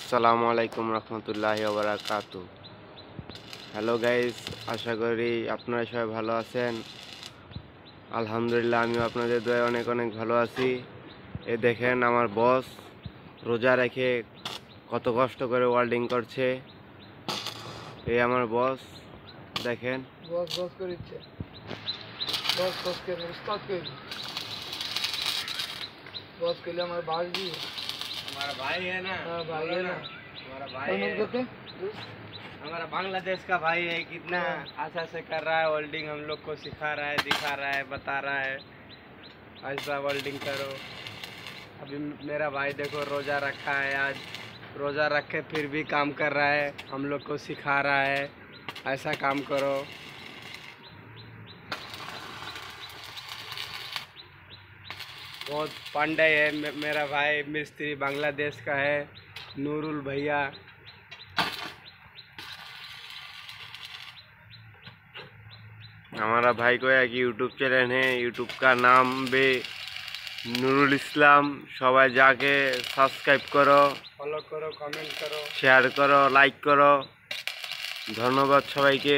আসসালামু আলাইকুম রহমতুল্লাহি ওয়া বারাকাতু। হ্যালো গাইস, আশা করি আপনারা সবাই ভালো আছেন। আলহামদুলিল্লাহ, আমিও আপনাদের দয়ায় অনেক অনেক ভালো আছি। এ দেখেন আমার বস রোজা রেখে কত কষ্ট করে ওয়েল্ডিং করছে। এই আমার বস, দেখেন। बस बस कर इच्छा बस बस के उस्ताद के बस के लिए हमारे भाई भी है। हमारा भाई है ना? हाँ भाई है ना, हमारा भाई है। करते हमारा बांग्लादेश का भाई है। कितना अच्छा से कर रहा है वेल्डिंग, हम लोग को सिखा रहा है, दिखा रहा है, बता रहा है ऐसा वेल्डिंग करो। अभी मेरा भाई देखो रोज़ा रखा है, आज रोज़ा रख के फिर भी काम कर रहा है, हम लोग को सिखा रहा है ऐसा काम करो। बहुत पांडे है मेरा भाई, मिस्त्री बांग्लादेश का है, नूरुल भैया। हमारा भाई को एक यूट्यूब चैनल है, यूट्यूब का नाम भी নুরুল ইসলাম। সবাই যাকে সাবস্ক্রাইব করো, ফলো করো, কমেন্ট করো, শেয়ার করো, লাইক করো। ধন্যবাদ সবাইকে।